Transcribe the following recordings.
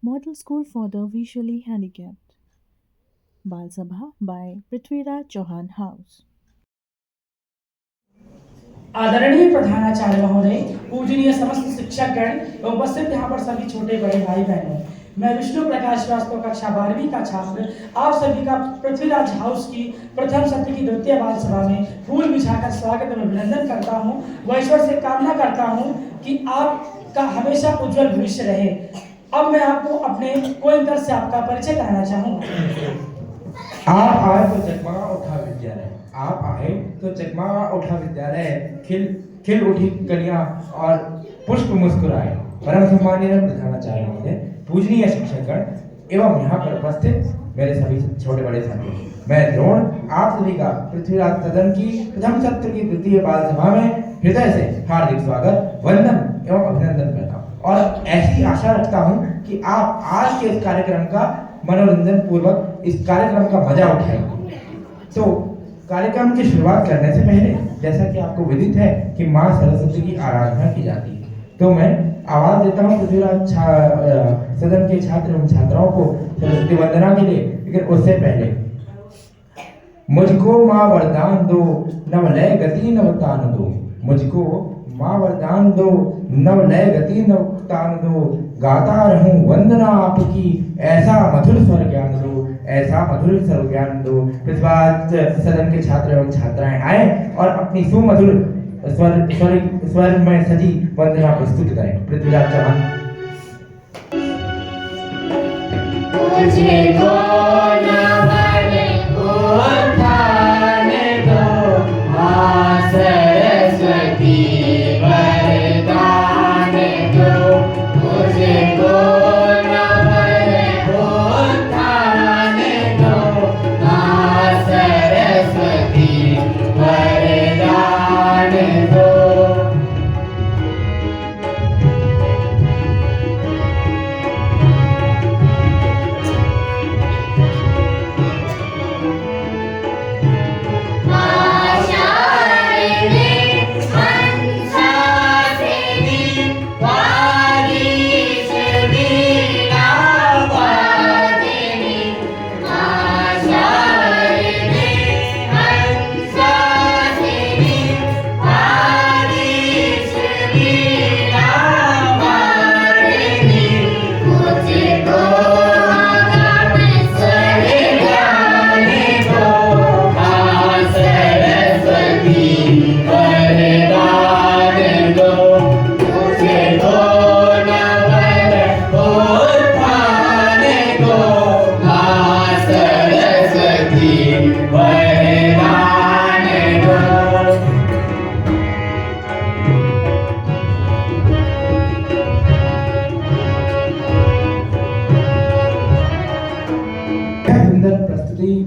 Model School for the Visually Handicapped. Bal Sabha by Prithviraj Chauhan House. आदरणीय प्रधानाचार्य महोदय, पूजनीय समस्त शिक्षकगण एवं उपस्थित यहाँ पर सभी छोटे बड़े भाई बहनों, मैं विष्णु प्रकाश श्रीवास्तव कक्षा 12वीं का छात्र आप सभी का पृथ्वीराज हाउस की प्रथम सत्र की द्वितीय बाल सभा में फूल बिछाकर स्वागत एवं अभिनंदन करता हूँ। व ईश्वर से कामना करता हूँ कि आपका हमेशा उज्जवल भविष्य रहे। अब मैं आपको अपने कोइंकर से आपका परिचय कराना चाहूँगा। आप आए तो जगमगा उठा विद्यालय, आप आए तो जगमगा उठा विद्यालय, खिल खिल उठी कलियां और पुष्प मुस्कुराए। परम सम्माननीय प्रधानाचार्य महोदय, पूजनीय शिक्षकगण एवं यहाँ पर उपस्थित मेरे सभी छोटे बड़े साथी, मैं द्रोण आप सभी का पृथ्वीराज सदन की प्रथम सत्र की द्वितीय बाल सभा में हृदय से हार्दिक स्वागत, वंदन एवं अभिनंदन करता हूँ और ऐसी आशा रखता हूँ कि आप आज के इस कार्यक्रम का मनोरंजन पूर्वक इस कार्यक्रम का मजा उठाएंगे। तो कार्यक्रम की शुरुआत करने से पहले जैसा कि आपको विदित है कि माँ सरस्वती की आराधना की जाती है, तो मैं आवाज देता हूँ पृथ्वीराज सदन के छात्र एवं छात्राओं को सरस्वती वंदना के लिए। लेकिन उससे पहले मुझको माँ वरदान दो, नवलय गति नवतान दो, मुझको माँ वरदान दो, नवलय गति नवतान दो, गाता रहूं वंदना आपकी, ऐसा मधुर स्वर ज्ञान दो, ऐसा मधुर स्वर ज्ञान दो। पृथ्वीराज सदन के छात्र एवं छात्राएं आए और अपनी सुमधुर स्वर में सजी वंदना प्रस्तुत करें। पृथ्वीराज चौहान।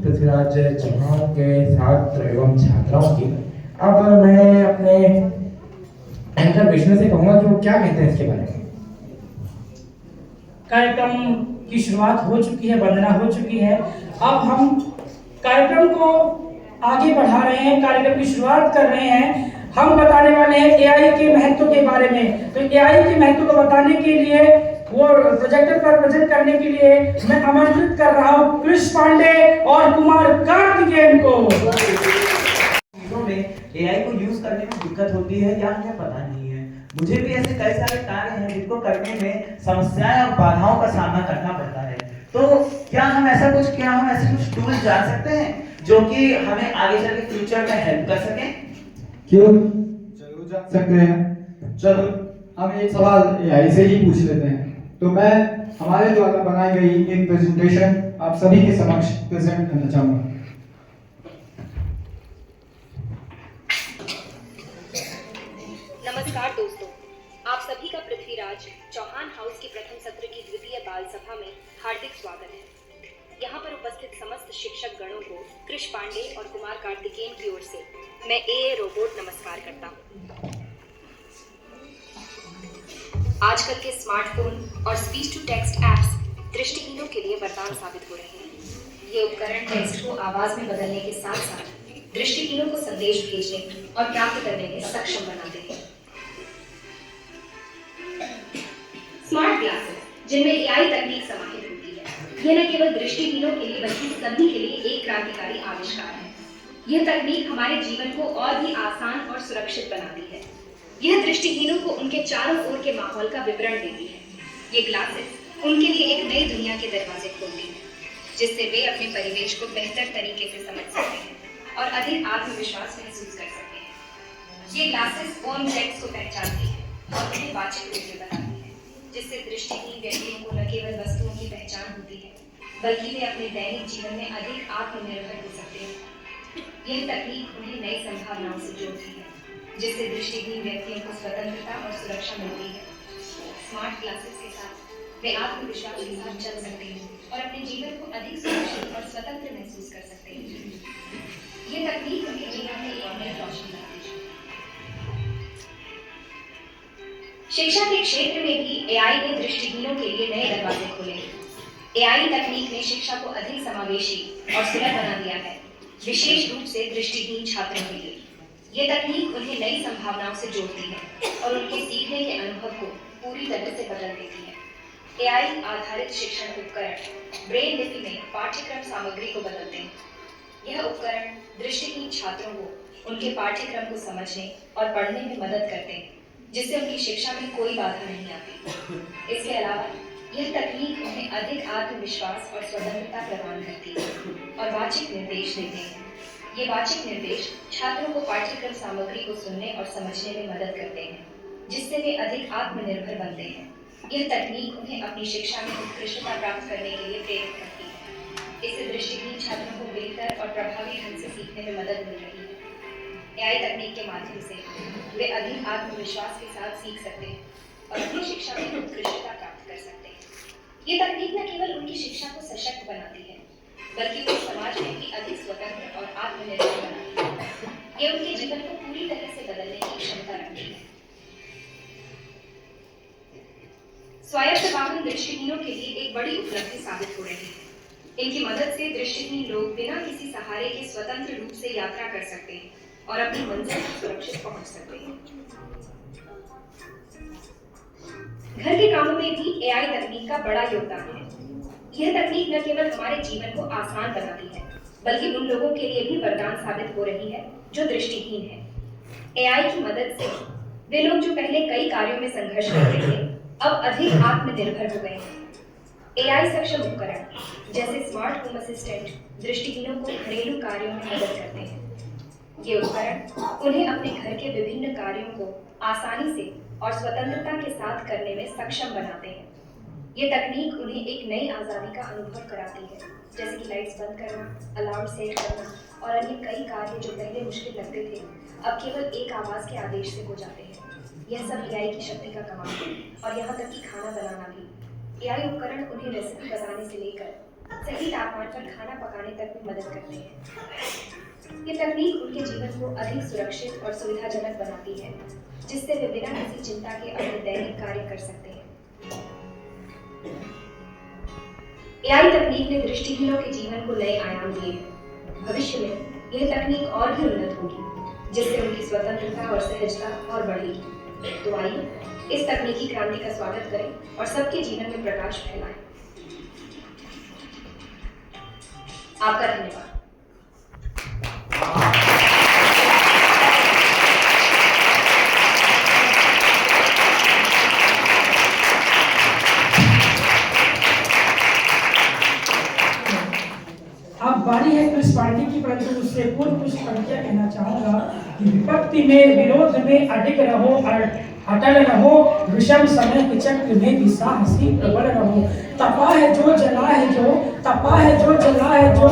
पृथ्वीराज चौहान के छात्र एवं छात्राओं की। अब मैं अपने एंकर विष्णु से कहूंगा कि वो क्या कहते हैं इसके बारे में। कार्यक्रम की शुरुआत हो चुकी है, वंदना हो चुकी है। अब हम कार्यक्रम को आगे बढ़ा रहे हैं, कार्यक्रम की शुरुआत कर रहे हैं। हम बताने वाले हैं एआई के महत्व के बारे में। तो एआई के महत्व को बताने के लिए वो प्रोजेक्टर पर प्रेजेंट करने के लिए मैं आमंत्रित कर रहा हूँ कृष पांडे और कुमार कार्तिकेयन को। चीजों में एआई को यूज करने में दिक्कत होती है या हमें पता नहीं है। मुझे भी ऐसे कई सारे कार्य हैं जिनको करने में समस्याएं और बाधाओं का सामना करना पड़ता है। तो क्या हम ऐसे कुछ टूल जान सकते हैं जो कि हमें आगे चल के फ्यूचर में हेल्प कर सकें? क्यों, जरूर जान सकते हैं। चलो हम एक सवाल एआई से ही पूछ लेते हैं। तो मैं हमारे द्वारा बनाई गई एक प्रेजेंटेशन आप सभी के समक्ष प्रेजेंट करना चाहूंगा। नमस्कार दोस्तों, आप सभी का पृथ्वीराज चौहान हाउस की प्रथम सत्र की द्वितीय बाल सभा में हार्दिक स्वागत है। यहाँ पर उपस्थित समस्त शिक्षक गणों को कृष पांडे और कुमार कार्तिकेयन की ओर से मैं ए रोबोट नमस्कार करता हूँ। आजकल के स्मार्टफोन और स्पीच टू टेक्स्ट ऐप्स दृष्टिहीनों के लिए वरदान साबित हो रहे हैं। ये उपकरण टेक्स्ट को आवाज में बदलने के साथ साथ दृष्टिहीनों को संदेश भेजने और प्राप्त करने में सक्षम बनाते हैं। स्मार्ट ग्लासेस जिनमें एआई तकनीक समाहित होती है। यह न केवल दृष्टिहीनों के लिए बल्कि सभी के लिए एक क्रांतिकारी आविष्कार है। यह तकनीक हमारे जीवन को और भी आसान और सुरक्षित बनाती है। यह दृष्टिहीनों को उनके चारों ओर के माहौल का विवरण देती है। ये ग्लासेस उनके लिए एक नई दुनिया के दरवाजे खोलती है, जिससे वे अपने परिवेश को बेहतर तरीके से समझ सकते हैं और अधिक आत्मविश्वास महसूस कर सकते हैं। ये ग्लासेस ऑब्जेक्ट्स को पहचानती है और उन्हें वाचिक रूप में बताती है, जिससे दृष्टिहीन व्यक्तियों को न केवल वस्तुओं की पहचान होती है, बल्कि वे अपने दैनिक जीवन में अधिक आत्मनिर्भर हो सकते हैं। यह तकनीक उन्हें नई संभावनाओं से जोड़ती है, जिससे दृष्टिहीन व्यक्तियों को स्वतंत्रता और सुरक्षा मिलती है। स्मार्ट ग्लासेस के साथ वे आत्मविश्वास के साथ चल सकते हैं और अपने जीवन को अधिक सुरक्षित और स्वतंत्र महसूस कर सकते हैं। ये तकनीक उनके जीवन में एक नई रोशनी लाती है। शिक्षा के क्षेत्र में भी एआई ने दृष्टिहीनों के लिए नए दरवाजे खोले हैं। एआई तकनीक ने शिक्षा को अधिक समावेशी और सुलभ बना दिया है, विशेष रूप से दृष्टिहीन छात्रों के लिए। ये तकनीक उन्हें नई संभावनाओं से जोड़ती है और उनके सीखने के अनुभव को पूरी तरह से बदल देती है। एआई आधारित शिक्षण उपकरण ब्रेन लिपि में पाठ्यक्रम सामग्री को बदलते हैं। यह उपकरण दृष्टिहीन छात्रों को उनके पाठ्यक्रम को समझने और पढ़ने में मदद करते हैं, जिससे उनकी शिक्षा में कोई बाधा नहीं आती। इसके अलावा यह तकनीक उन्हें अधिक आत्मविश्वास और स्वतंत्रता प्रदान करती है और वाचिक निर्देश देते हैं। ये वाचिक निर्देश छात्रों को पाठ्यक्रम सामग्री को सुनने और समझने में मदद करते हैं, जिससे वे अधिक आत्मनिर्भर बनते हैं। यह तकनीक उन्हें अपनी शिक्षा में उत्कृष्टता प्राप्त करने के लिए प्रेरित करती है। इससे दृष्टिहीन छात्रों को बेहतर और प्रभावी ढंग से सीखने में मदद मिल रही है। एआई तकनीक के माध्यम से वे अधिक आत्मविश्वास के साथ सीख सकते हैं और अपनी शिक्षा में उत्कृष्टता प्राप्त कर सकते हैं। ये तकनीक न केवल उनकी शिक्षा को सशक्त बनाती है, बल्कि वे समाज में भी अधिक स्वतंत्र और आत्मनिर्भर बनाती है। ये उनके जीवन को पूरी तरह से बदलने की क्षमता रखती है। स्वायत्त वाहन दृष्टिहीनों के लिए एक बड़ी उपलब्धि साबित हो रही है। इनकी मदद से दृष्टिहीन लोग बिना किसी सहारे के स्वतंत्र रूप से यात्रा कर सकते हैं और अपनी मंजिल तक सुरक्षित पहुंच सकते हैं। घर के कामों में भी एआई तकनीक का बड़ा योगदान है। यह तकनीक न केवल हमारे जीवन को आसान बनाती है, बल्कि उन लोगों के लिए भी वरदान साबित हो रही है जो दृष्टिहीन है। एआई की मदद से वे लोग जो पहले कई कार्यों में संघर्ष करते थे, अब अधिक आत्मनिर्भर हो गए हैं। एआई सक्षम उपकरण जैसे स्मार्ट होम असिस्टेंट दृष्टिहीनों को घरेलू कार्यों में मदद करते हैं। ये उपकरण उन्हें अपने घर के विभिन्न कार्यों को आसानी से और स्वतंत्रता के साथ करने में सक्षम बनाते हैं। ये तकनीक उन्हें एक नई आज़ादी का अनुभव कराती है, जैसे कि लाइट्स बंद करना, अलार्म सेट करना और अन्य कई कार्य जो पहले मुश्किल लगते थे, अब केवल एक आवाज़ के आदेश से हो जाते हैं। यह सब एआई की शक्ति का कमाल है और यहाँ तक कि खाना बनाना भी। एआई उपकरण उन्हें रेसिपी बताने से लेकर सही तापमान पर खाना पकाने तक में मदद करते हैं। ये तकनीक उनके जीवन को अधिक सुरक्षित और सुविधाजनक बनाती है, जिससे वे बिना किसी चिंता के अपने दैनिक कार्य कर सकते हैं। एआई तकनीक ने दृष्टिहीनों के जीवन को नए आयाम दिए हैं। भविष्य में यह तकनीक और भी उन्नत होगी, जिससे उनकी स्वतंत्रता और सहजता और बढ़ेगी। तो आइए इस तकनीकी क्रांति का स्वागत करें और सबके जीवन में प्रकाश फैलाएं। आपका धन्यवाद। अब बारी है क्रिस पांडे की, परंतु उससे पूर्व कुछ पंक्तियां कहना चाहूंगा कि विपत्ति में विरोध में अडिग रहो और अटल रहो, विषम समय के चक्र में भी साहसी प्रबल रहो। तपा है जो जला है जो, तपा है जो जला है जो,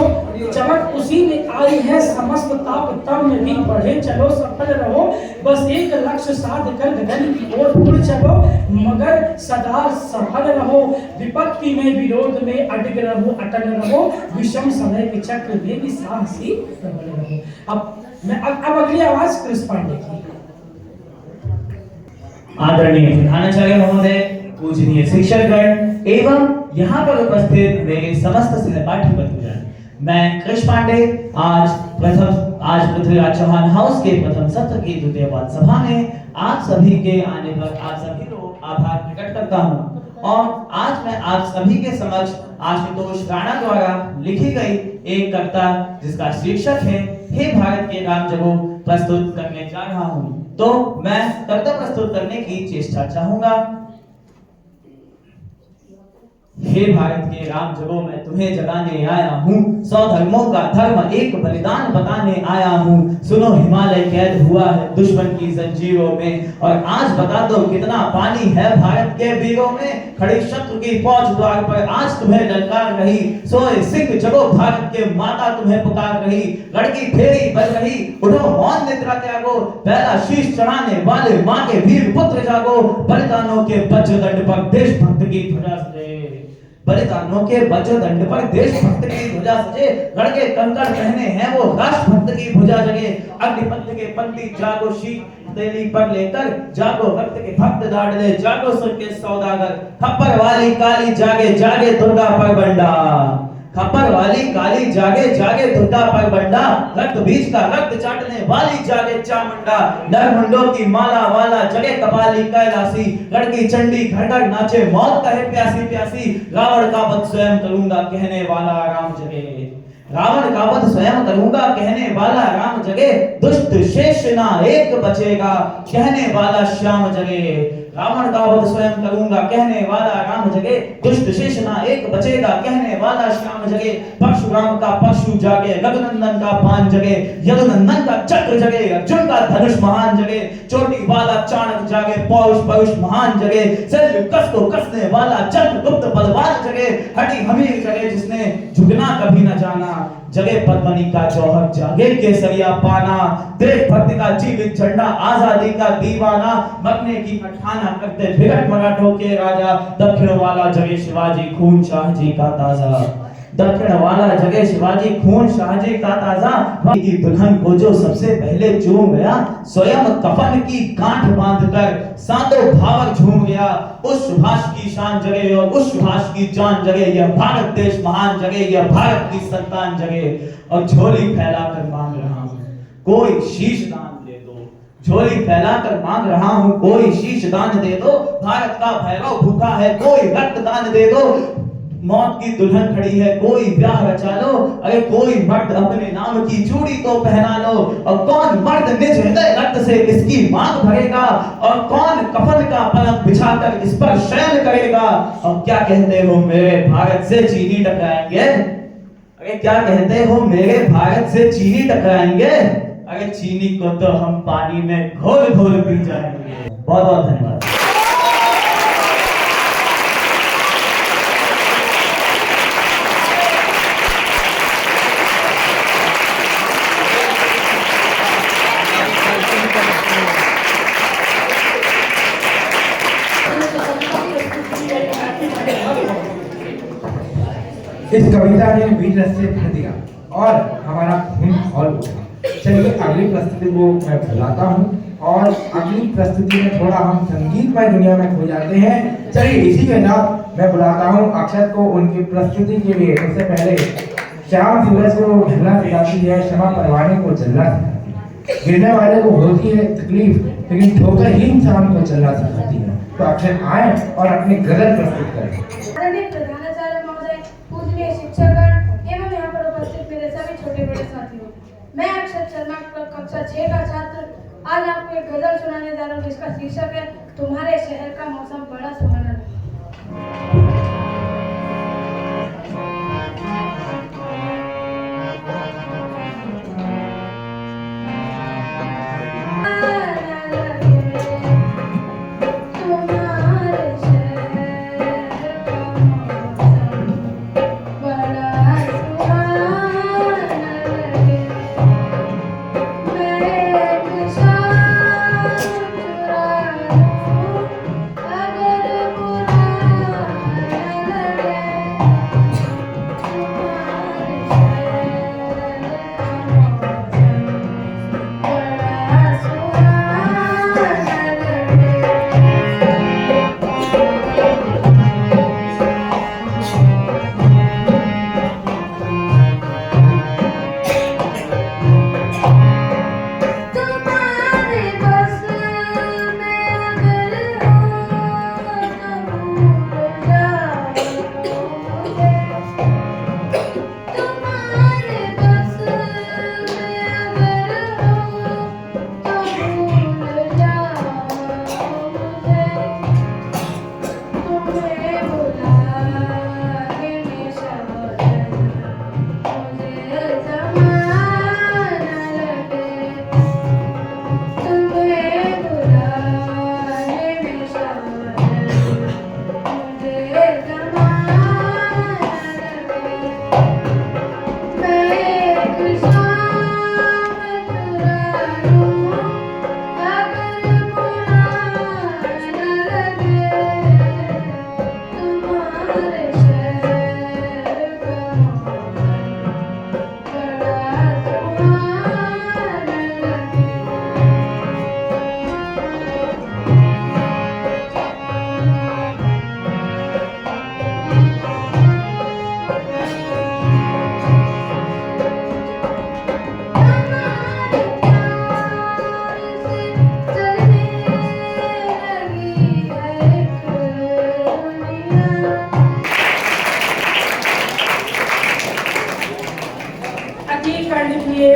चमक उसी में आई है समस्त ताप तब में भी बढ़े चलो सफल रहो। बस एक लक्ष्य साध कर गगन की ओर उड़ चलो, मगर सदा सफल रहो। विपत्ति में विरोध में अडिग रहो अटल रहो, विषम समय के चक्र में भी साहसी प्रबल रहो। अब अगली आवाज क्रिस पांडे की। आदरणीय प्रधानाचार्य महोदय, पूजनीय शिक्षकगण एवं यहाँ पर उपस्थित मेरे समस्त सहपाठी बंधुजन, मैं कृष पांडे आज पृथ्वीराज चौहान हाउस के प्रथम सत्र की द्वितीय बाल सभा में आप सभी के आने पर आप सभी लोग आभार प्रकट करता हूँ और आज मैं आप सभी के समक्ष आशुतोष राणा द्वारा लिखी गई एक कविता जिसका शीर्षक है हे भारत के राम जगो प्रस्तुत करने जा रहा हूँ। तो मैं कविता प्रस्तुत करने की चेष्टा चाहूंगा। हे भारत के राम जगो मैं तुम्हें जगाने आया हूँ, 100 धर्मों का धर्म एक बलिदान बताने आया हूँ। सुनो हिमालय कैद हुआ है दुश्मन की जंजीरों में, और आज बता दो कितना पानी है भारत के वीरों में। खड़ी शत्रु की फौज द्वार पर आज तुम्हें ललकार रही, सोए सिंह जगो भारत के माता तुम्हें पुकार रही। लड़की फेरी बज रही उठो मौन निद्रा त्यागो, पहला शीश चढ़ाने वाले माँ के वीर पुत्र जागो। बलिदानों के वज्रदंड पर देशभक्त की ध्वजा सजे, बलिदानों के वज्रदंड पर देशभक्त की ध्वजा सजे। लड़के कंकड़ पहने हैं वो राष्ट्रभक्त की भुजा जगे। अग्निपथ के पंथी जागो शीत तेली पर लेकर, जागो रक्त के भक्त दाड़ले, जागो सुर के सौदागर। खप्पर वाली काली जागे जागे दुर्गा पर बंडा, खप्पर वाली काली जागे जागे दुर्गा पर बंडा। रक्त बीज का रक्त चाटने वाली जागे चामुंडा, नरमुंडों की माला वाला जगे कपाली कैलासी। लड़की चंडी घर घर नाचे मौत कहे प्यासी प्यासी। रावण का वध स्वयं करूंगा कहने वाला राम जगे, रावण का वध स्वयं करूंगा कहने वाला राम जगे। दुष्ट शेष ना एक बचेगा कहने वाला श्याम जगे। रावण का वध स्वयं करूंगा कहने वाला राम जगे। दुष्ट शेष ना एक बचेगा कहने वाला श्याम जगे। परशुराम का परशु जागे, रघुनंदन का बाण जगे, यदुनंदन का चक्र जगे, अर्जुन का धनुष महान जगे। चोटी वाला चाणक्य जागे, पौरुष परुष महान जगे। शल्य कस को कसने वाला चंद्रगुप्त बलवान जगे। हठी हमीर जगे जिसने झुकना कभी न जाना, जगे पद्मनी का जौहर जागे केसरिया पाना। देशभक्ति का जीवित झंडा आजादी का दीवाना, मरने की अठाना करते विकट मराठों के राजा। दक्षिण वाला जगे शिवाजी खून शाहजी का ताजा, दक्षिण वाला जगे शिवाजी खून शाहजी का ताजा। की दुल्हन को जो सबसे पहले चूम गया, स्वयं कफन की गांठ बांधकर सातों भावर झूम गया। उस सुभाष की शान जगे और उस सुभाष की जान जगे। यह भारत देश महान जगे, यह भारत की संतान जगे। और झोली फैलाकर मांग रहा हूं कोई शीश दान दे दो, झोली फैलाकर मांग रहा हूं कोई शीश दान दे दो। भारत का भैरव भूखा है कोई रक्त दान दे दो। मौत की दुल्हन खड़ी है कोई ब्याह रचा लो। अरे कोई मर्द अपने नाम की चूड़ी तो पहना लो। और कौन मर्द निज हृदय रक्त से इसकी मांग भरेगा, और कौन कफन का पलंग बिछाकर इस पर शयन करेगा। और क्या कहते हो मेरे भारत से चीनी टकराएंगे, अरे क्या कहते हो मेरे भारत से चीनी टकराएंगे। अरे चीनी को तो हम पानी में घोल घोल पी जाएंगे। बहुत बहुत धन्यवाद। इस कविता ने वीर रस से भर दिया और हमारा खून खौल उठा। चलिए अगली प्रस्तुति को मैं बुलाता हूँ, और अगली प्रस्तुति में थोड़ा हम संगीतमय दुनिया में खो जाते हैं। चलिए इसी के साथ मैं बुलाता हूँ अक्षत को उनकी प्रस्तुति के लिए। उससे पहले श्याम सूरज को ढलना सिखाती है, क्षमा परवाने को चलना सिखाती है। गिरने वाले को होती है तकलीफ, लेकिन ठोकर ही इंसान को चलना सिखाती है। तो अक्षत आए और अपनी गजल प्रस्तुत करें। माननीय प्रधानाचार्य महोदय, पूजनीय शिक्षकगण एवं यहाँ पर उपस्थित मेरे सभी छोटे बड़े साथियों, मैं अक्षत शर्मा कक्षा 6 का छात्र आज आपको एक गजल सुनाने जा रहा हूँ जिसका शीर्षक है तुम्हारे शहर का मौसम बड़ा सुहाना है।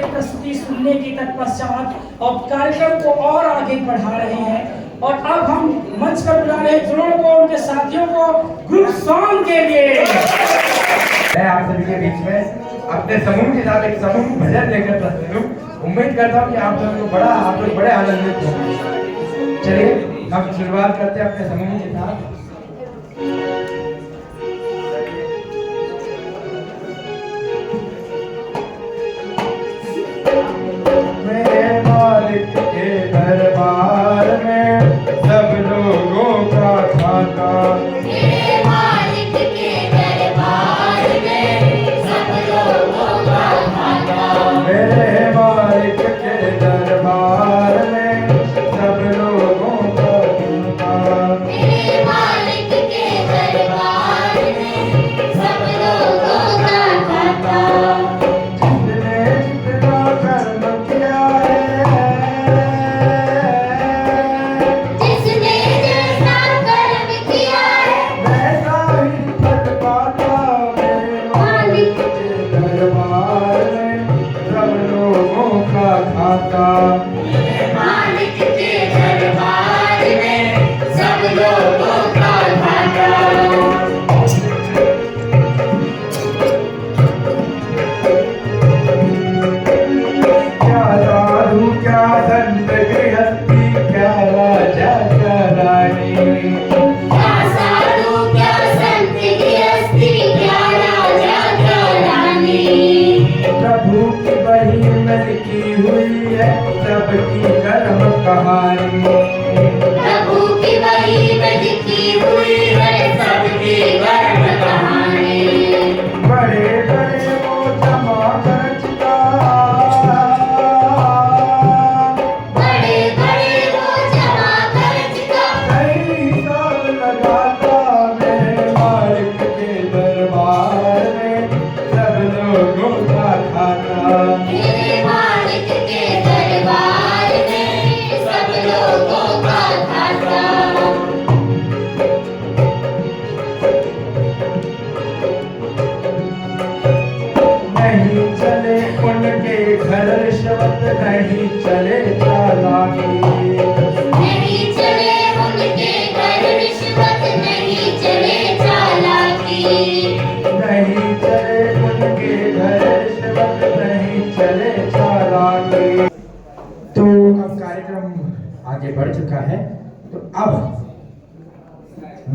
प्रस्तुति सुनने के तत्पश्चात और कार्यक्रम को और आगे बढ़ा रहे हैं। और अब हम मंच पर बुला रहे हैं द्रोण को, उनके साथियों को ग्रुप सॉन्ग के लिए। मैं आप सभी के बीच में अपने समूह के साथ एक समूह भजन लेकर प्रस्तुत हूँ। उम्मीद करता हूँ कि आप लोग बड़े आनंदित होंगे। चलिए हम शुरुआत करते हैं अपने समूह के साथ। मेरे मालिक के दरबार में सब लोगों का खाता, मेरे मालिक के दरबार में सब लोगों का खाता, मेरे मालिक के दरबार में सब लोगों का खाता, मेरे मालिक के दरबार में सब लोगों का खाता। जिसने जितना कर्म किया है, जिसने जैसा कर्म किया है वैसा ही फल पाता। मेरे मालिक के दरबार में सब लोगों का खाता, मेरे मालिक के दरबार में सब लोगों का खाता। क्या साधु क्या संत गृहस्थी क्या राजा क्या रानी, क्या साधु क्या संत गृहस्थी क्या राजा क्या रानी, प्रभु की बही में लिखी हुई है सबकी कर्म कहानी, प्रभु की वही में लिखी हुई है सबकी कर्म कहानी। बड़े बड़े वो जमा कर चुका, बड़े बड़े वो जमा कर चुका, कई साल लगाता। मेरे मालिक के दरबार में सब लोगों का खाता, मेरे मालिक के दरबार में सब लोगों का खाता। नहीं चले उनके घर रिश्वत, नहीं चले चालाकी, नहीं चले उनके घर रिश्वत, नहीं चले चालाकी, नहीं चले उनके घर रिश्वत, नहीं चले चालाकी। तो अब कार्यक्रम आगे बढ़ चुका है, तो अब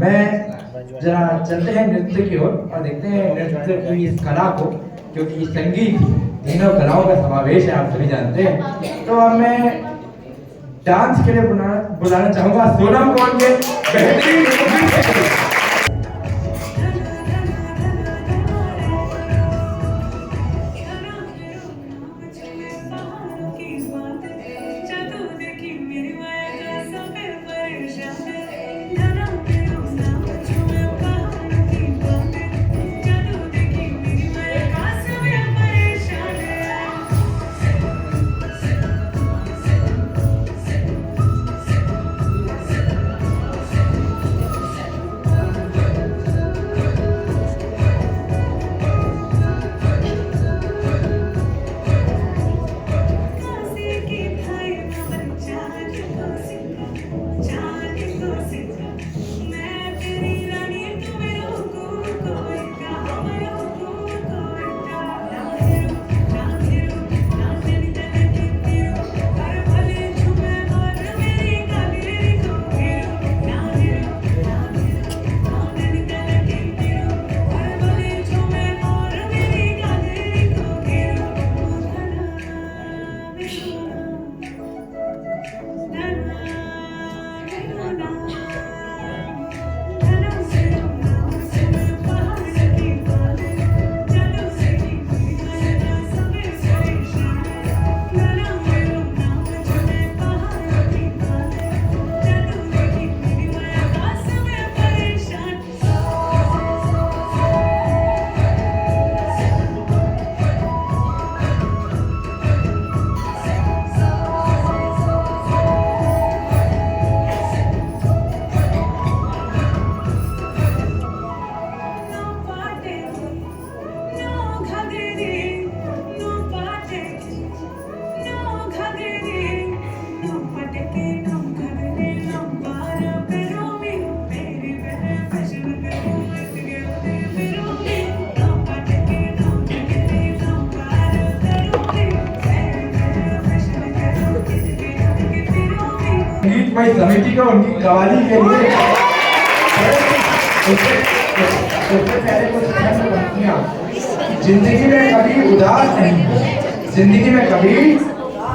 मैं जरा चलते हैं नृत्य की ओर और देखते हैं नृत्य की इस कला को, क्योंकि संगीत तीनों कलाओं का समावेश है, आप सभी जानते हैं। तो अब मैं डांस के लिए बुलाना चाहूंगा सोनम कौर के बेहतरीन नृत्य को। कोई समिति को उनकी कवाली के लिए उससे पहले कुछ अहम पंक्तियां। जिंदगी में कभी उदास नहीं, जिंदगी में कभी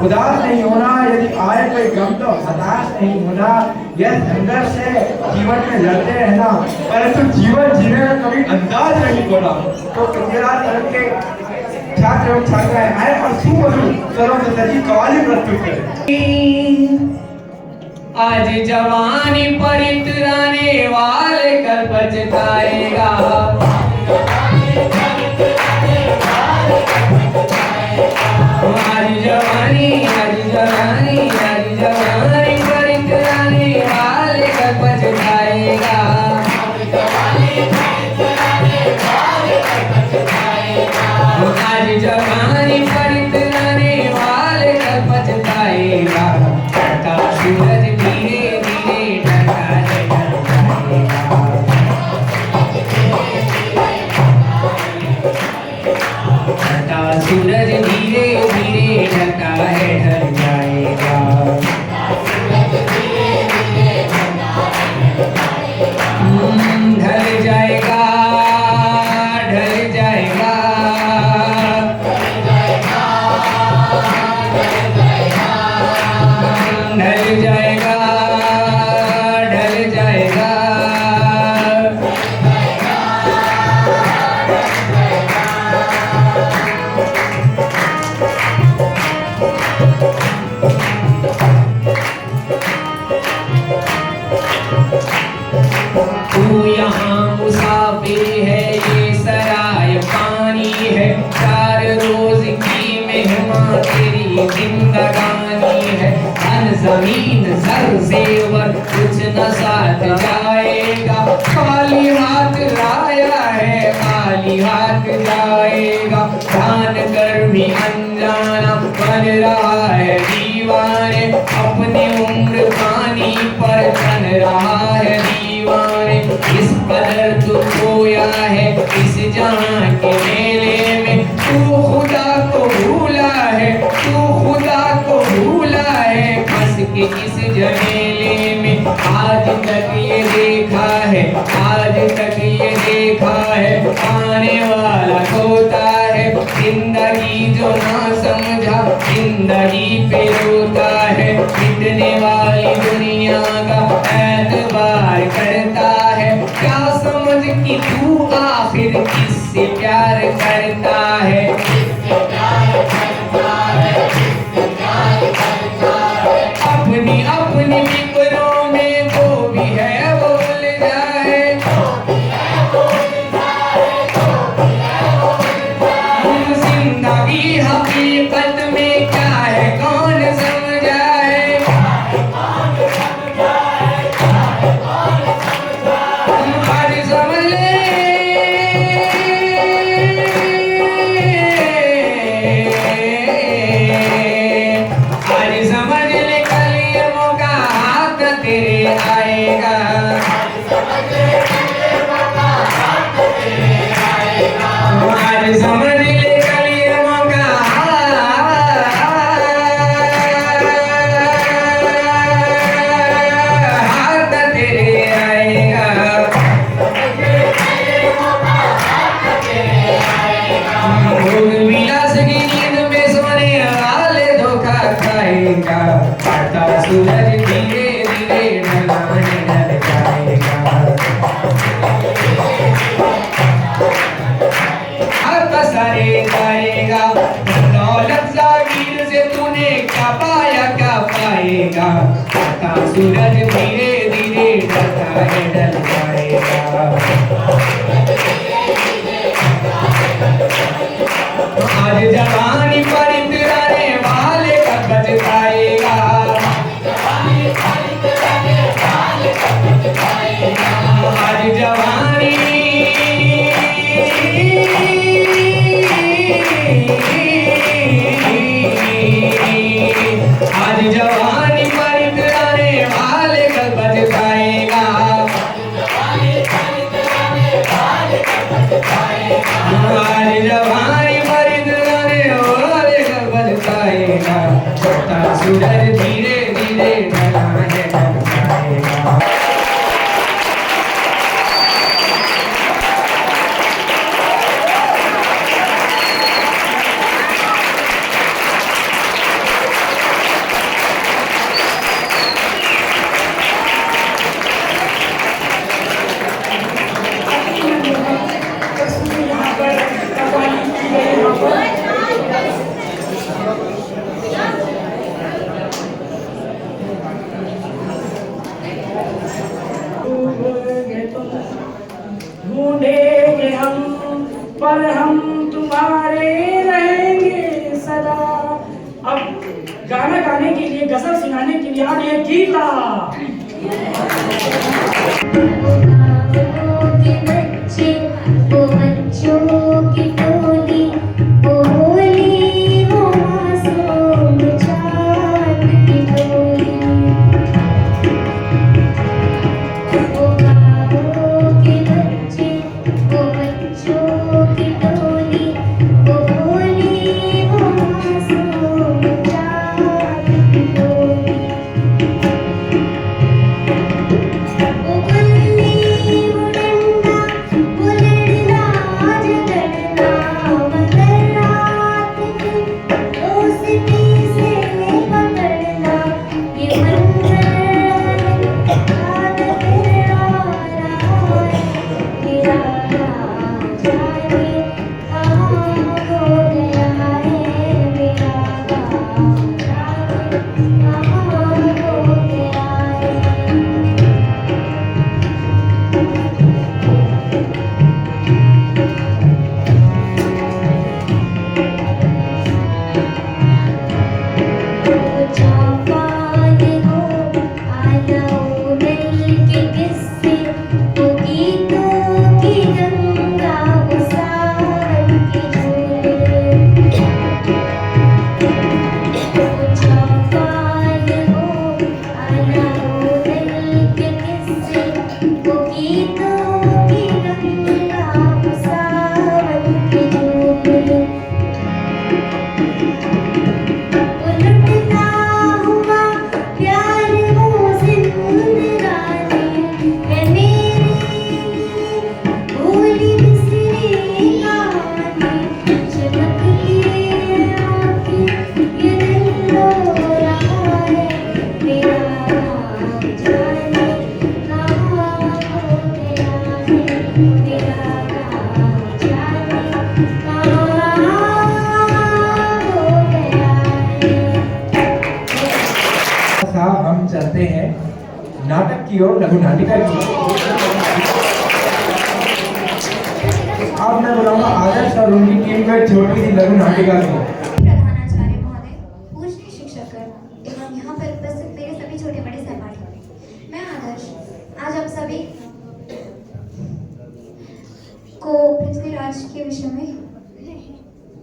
उदास नहीं होना, यदि आए कोई गम तो हताश नहीं होना, यह संघर्ष है जीवन में लड़ते रहना, परंतु जीवन जीने का कभी अंदाज नहीं होना। तो पृथ्वीराज तरफ के छात्र एवं छात्राएं आए और सुमधुर स्वरों से सजी कव्वाली प्रस्तुत करें। आज जवानी पर इतराने वाले कल पछताएगा, आज जवानी पर इतराने वाले कल पछताएगा, आज जवानी पर इतराने वाले कल पछताएगा। ढलता सूरज धीरे धीरे ढलता है, ढलता सूरज धीरे धीरे ढलता है, ढल जाएगा। ढल जाएगा, ढल जाएगा, ढल जाएगा, ढल जाएगा। तू यहाँ मुसाफिर है, ये सराय पानी है, 4 रोज की मेहमान तेरी जिंदगानी है। धन जमीन सर सेवर कुछ न साथ जाएगा, खाली हाथ लाया है खाली हाथ जाएगा। जान कर भी अनजाना बन रहा है दीवाने, अपनी उम्र पानी पर चल रहा है दीवाने। इस कदर तू खोया है इस जहां के मेले में, तू खुदा को भूला है, तू खुदा को भूला है, फंस के इस झमेले में। आज तक ये देखा है, आज तक ये देखा है, आने वाला खोता है। जिंदगी जो ना समझा जिंदगी पे रोता है, मिटने वाली दुनिया का एतबार करता है। क्या समझ कि तू आखिर किससे प्यार करता है, अपनी अपनी फिक्रों में जो भी है बोल जाए। जिंदगी हकीकत में क्या है कौन समझाए, आज समझ ले, आज समझ ले, कल ये मौका हाथ तेरे आएगा। आज समझ ले कल ये मौका हाथ तेरे आएगा। भोग विलास की नींद में सोने वाले धोखा खाएगा, आता सूरज धीरे धीरे ढल जाएगा। सारे जाएगा, दौलत जागीर से तूने क्या पाया क्या पाएगा, आता सूरज धीरे धीरे ढलता है ढल जाएगा। आज जवानी पर इतराने वाले का बचताएगा, आज जवानी आज जवानी पर इतराने वाले कल बचताएगा। पर हम तुम्हारे रहेंगे सदा। अब गाना गाने के लिए, गजल सुनाने के लिए आ गई है गीता। के बच्चे वो बच्चों की टोली, वो होली वो मासूम चाँद की टोली। वो गाँवों के बच्चे वो बच्चों की टोली, वो होली वो मासूम चाँद की टोली। वो गली वो डंडा वो लड़ना झगड़ना, मगर रात की दोस्ती से पकड़ना, ये मंजर याद तेरा रहा है। मेरा जाने कहाँ खो गया है, मेरा जाने कहाँ खो गया है। चापाने हो आलाओ नल के किस्से, वो गीतों की गंगा वो सावन के झूले। चापाने हो आलाओ नल के किस्से, वो गीतों की गंगा वो सावन के झूले। वो लुटता हुआ प्यार वो जिंदगानी है मेरे लिए, भूली बिसरी कहानी। चमकती आँखें ये दिल रो रहा है, मेरा जाने कहाँ खो गया है, मेरा जाने कहाँ खो गया है। साहब हम चलते हैं नाटक की ओर, लघु नाटिका की। अब मैं बुलाऊंगा आदर्श और उनकी टीम को एक छोटी सी लघु नाटिका की। प्रधानाचार्य महोदय, पूजनीय शिक्षकगण एवं यहाँ पर उपस्थित मेरे सभी छोटे बड़े सहपाठी, मैं आदर्श आज आप सभी को पृथ्वीराज के विषय में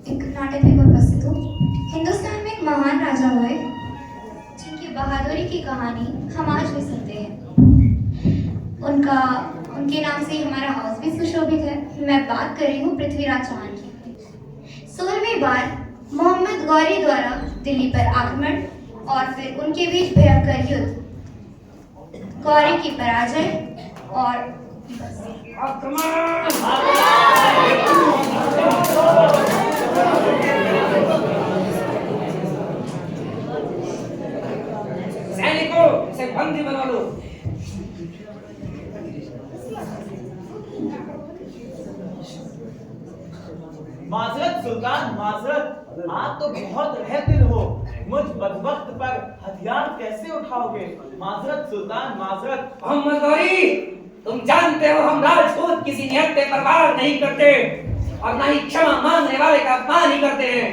एक नाटक लेकर उपस्थित हूँ। हिंदुस्तान में एक महान राजा हुए जिनकी बहादुरी की कहानी हम आज भी सुनते हैं। उनके नाम से हमारा हाउस भी सुशोभित है। मैं बात कर रही हूँ पृथ्वीराज चौहान की। 16वीं बार मोहम्मद गौरी द्वारा दिल्ली पर आक्रमण और फिर उनके बीच भयंकर युद्ध, गौरी की पराजय और सैनिकों इसे बंदी बना लो। माजरत सुल्तान, माजरत, आप तो बहुत रहदिल हो। मुझ बदबख्त पर हथियार कैसे उठाओगे? माजरत सुल्तान, माजरत। मोहम्मद गौरी, तुम जानते हो हम राजपूत किसी नियत पे परवाह नहीं करते और ना ही क्षमा मांगने वाले का अपमान ही करते हैं।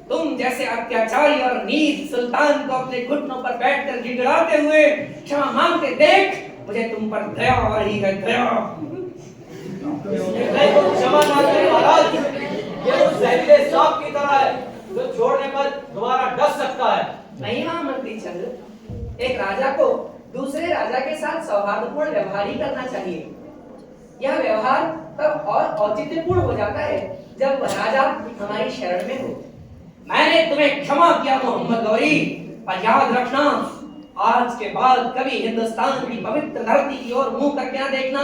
तुम जैसे अत्याचारी और नीच सुल्तान को अपने घुटनों पर बैठकर गिड़गिड़ाते हुए क्षमा मांगते देख मुझे तुम पर दया आ रही है, दया। क्षमा मांगने वाला ये उस जहरीले सांप की तरह है जो छोड़ने पर दोबारा डस सकता है। नहीं महामंत्री चंद्र, एक राजा को दूसरे राजा के साथ सौहार्दपूर्ण व्यवहार ही करना चाहिए। यह व्यवहार तब और औचित्यपूर्ण हो जाता है जब वह राजा हमारी शरण में हो। मैंने तुम्हें क्षमा किया मोहम्मद गौरी, पर याद रखना आज के बाद कभी हिंदुस्तान की पवित्र धरती की ओर मुंह करके ना देखना।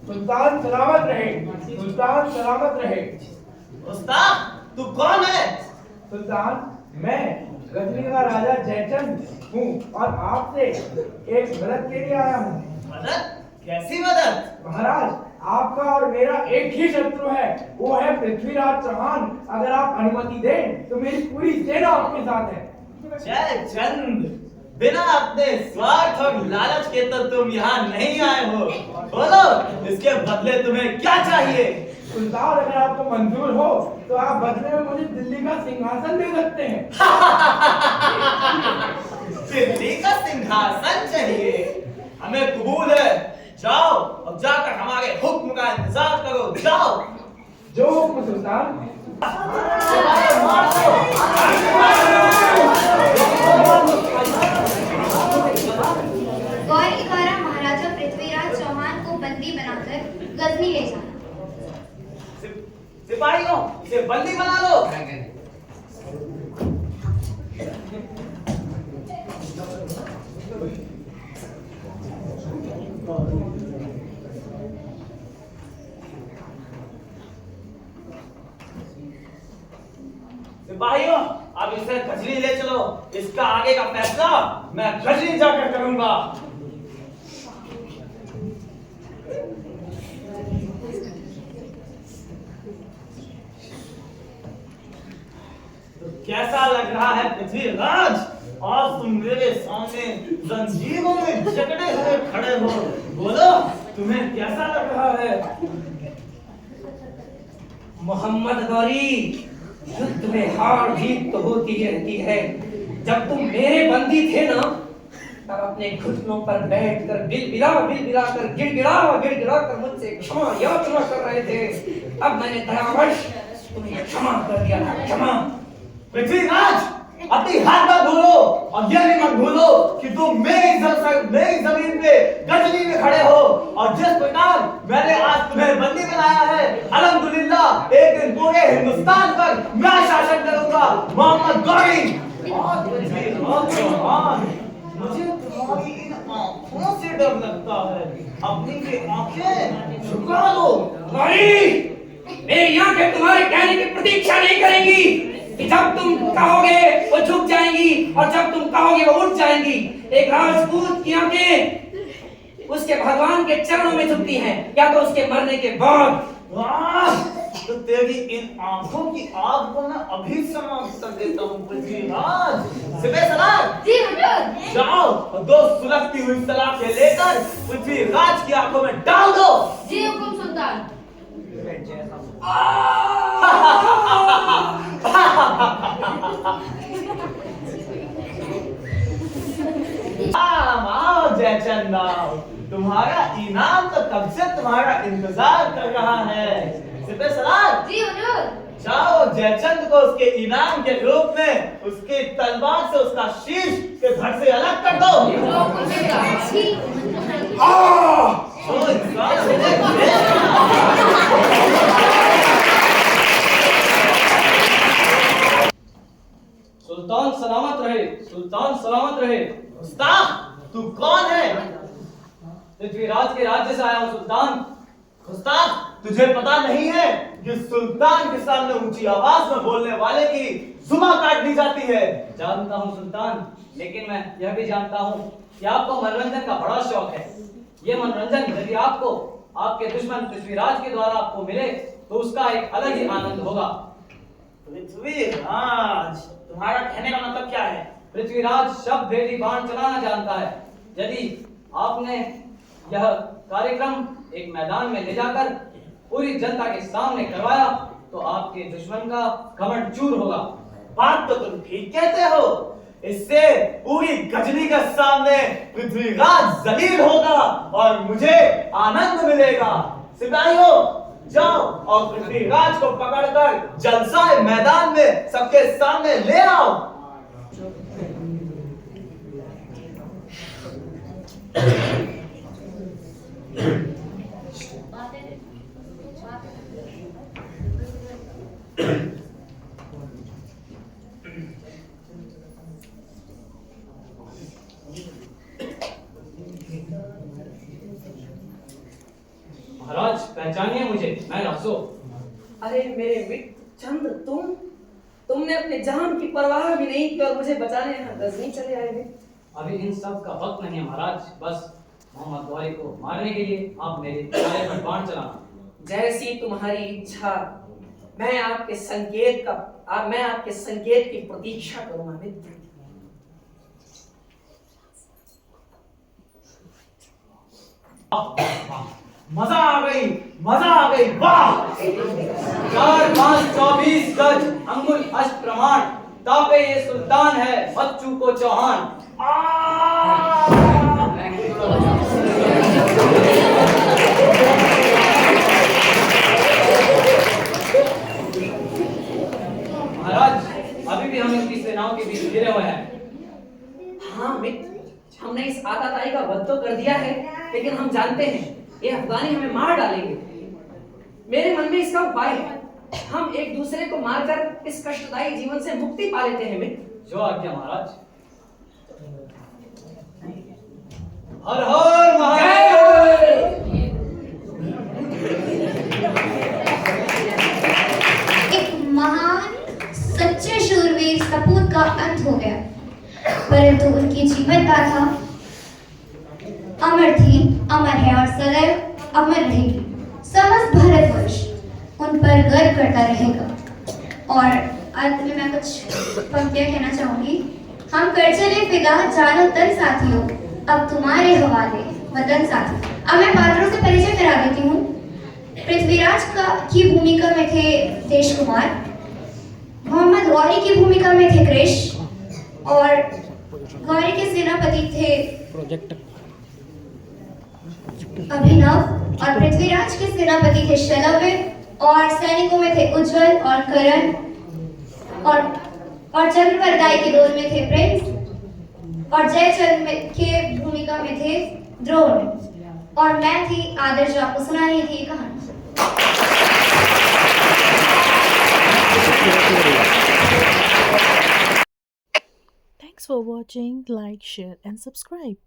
सुल्तान सलामत रहे, सुल्तान सलामत रहे। उस्ताद, तू कौन है? सुल्तान, मैं गजनी का राजा जयचंद हूँ और आपसे एक मदद के लिए आया हूँ। मदद? कैसी मदद? महाराज, आपका और मेरा एक ही शत्रु है, वो है पृथ्वीराज चौहान। अगर आप अनुमति दें तो मेरी पूरी सेना आपके साथ है। जयचंद, बिना अपने स्वार्थ और लालच के तो तुम यहाँ नहीं आए हो। बोलो, इसके बदले तुम्हें क्या चाहिए? सुल्तान, अगर आपको मंजूर हो तो आप बदले में मुझे दिल्ली का सिंहासन दे सकते हैं। दिल्ली का सिंहासन चाहिए? हमें कबूल है। जाओ, अब जाकर हमारे हुक्म का इंतजार करो। जाओ। जो हुक्म सुल्तान। गौरी द्वारा महाराजा पृथ्वीराज चौहान को बंदी बनाकर गजनी ले जाना। सिपाहियों, इसे बंदी बना लो। सिपाहियों, अब इसे गजनी ले चलो। इसका आगे का फैसला मैं गजनी जाकर करूंगा। तो कैसा लग रहा है पृथ्वीराज? आज तुम मेरे सामने जंजीरों में जकड़े हुए खड़े हो। बोलो, तुम्हें कैसा लग रहा है? मोहम्मद गौरी, युद्ध में हार जीत तो होती रहती है। जब तुम मेरे बंदी थे ना, तब अपने घुटनों पर बैठकर बिलबिला कर गिड़गिड़ा कर मुझसे क्षमा याचना कर रहे थे। अब मैंने दयावश तुम्हें क्षमा कर दिया था। क्षमा। पृथ्वीराज, अपनी हाथ मत भूलो और यह भी मत भूलो कि तुम मेरी जमीन पे गजनी में खड़े हो। और जिस प्रकार मैंने आज तुम्हें बंदी बनाया है, अल्हम्दुलिल्लाह एक दिन पूरे हिंदुस्तान पर मैं शासन करूंगा। मोहम्मद गौरी और पृथ्वीराज चौहान, मुझे तुम्हारी इन आंखों से डर लगता है। अपनी ये आंखें झुका लो। गौरी, मेरी आंखें तुम्हारे कहने की प्रतीक्षा नहीं करेंगी कि जब तुम कहोगे वो झुक जाएंगी और जब तुम कहोगे वो उठ जाएंगी। एक राजपूत की आंखें उसके भगवान के चरणों में झुकती हैं, या तो उसके मरने के बाद। वाह, तो तेरी इन आंखों की आग को मैं अभी समाप्त कर देता हूँ पृथ्वीराज। सिपह सलार, जी हुजूर। जाओ और दो सुलगती हुई सलाखें लेकर पृथ्वीराज की आंखों में डाल दो। जी हुकुम सुल्तान। आओ जयचंद, आओ। तुम्हारा इनाम तो कब से तुम्हारा इंतजार कर रहा है। सिपह सलार, जी हुजूर। जाओ जयचंद को उसके इनाम के रूप में उसकी तलवार से उसका शीश के धड़ से अलग कर दो। सुल्तान सलामत रहे, सुल्तान सलामत रहे। उस्ताद, तू कौन है? पृथ्वीराज के राज्य से आया हूँ सुल्तान। उस्ताद, तुझे पता नहीं है कि सुल्तान के सामने ऊंची आवाज में बोलने वाले की जुबान काट दी जाती है। जानता हूँ सुल्तान, लेकिन मैं यह भी जानता हूँ कि आपको मनोरंजन का बड़ा शौक है। ये मनोरंजन यदि आपको आपके दुश्मन पृथ्वीराज के द्वारा आपको मिले तो उसका एक अलग ही आनंद होगा। पृथ्वीराज, तुम्हारा कहने का मतलब क्या है? पृथ्वीराज शब्द भेदी बाण चलाना जानता है। यदि आपने यह कार्यक्रम एक मैदान में ले जाकर पूरी जनता के सामने करवाया तो आपके दुश्मन का घमंड चूर होगा। बात तो तुम ठीक कहते हो। इससे पूरी गजनी के सामने पृथ्वीराज जलील होगा और मुझे आनंद मिलेगा। सिपाहियों, जाओ और पृथ्वीराज को पकड़कर जलसाए मैदान में सबके सामने ले आओ। महाराज, पहचानिए मुझे, मैं अफसो। अरे मेरे मित्र चंद्र, तुमने अपने जान की परवाह भी नहीं की और मुझे बचाने यहाँ गजनी चले आए थे। अभी इन सब का वक्त नहीं है महाराज। बस मोहम्मद गौरी को मारने के लिए आप मेरे इशारे पर बाण चलाना। जैसी तुम्हारी इच्छा। मैं आपके संकेत की प्रतीक्षा करूंगा मित्र। मजा आ गई, मजा आ गई, वाह। 4 5 24 गज अंगुल अष्ट प्रमाण, तापे ये सुल्तान है बच्चू को चौहान। महाराज, अभी भी हम इनकी सेनाओं के बीच घिरे हुए हैं। हाँ मित्र, हमने इस आताताई का वध तो कर दिया है, लेकिन हम जानते हैं ये अफगानी हमें मार डालेंगे। मेरे मन में इसका उपाय है, हम एक दूसरे को मारकर इस कष्टदायी जीवन से मुक्ति पा लेते हैं मित्र। जो आज्ञा महाराज। हर हर महादेव। एक महान सच्चे शूरवीर सपूत का अंत हो गया, परंतु उनकी जीवन गाथा अमर थी, अमर है और सदैव अमर रहेगी। समस्त भारतवर्ष उन पर गर्व करता रहेगा। और अंत में मैं कुछ पंक्तियां कहना चाहूंगी। हम कर चले फिदा जानो तन साथियों, अब तुम्हारे हवाले वतन साथी। अब मैं पात्रों से परिचय करा देती हूँ। पृथ्वीराज की भूमिका में थे देश कुमार, मोहम्मद गौरी की भूमिका में थे कृष, और गौरी के सेनापति थे अभिनव, और पृथ्वीराज के सेनापति थे शलव्य, और सैनिकों में थे उज्जवल और करण, और चंद्रवरदाई के दौर में थे प्रिंस, और जयचंद के भूमिका में थे द्रोण, और मैं थी आदर्श, जो आपको सुना रही थी कहानी। Thanks for watching. Like, share, and subscribe.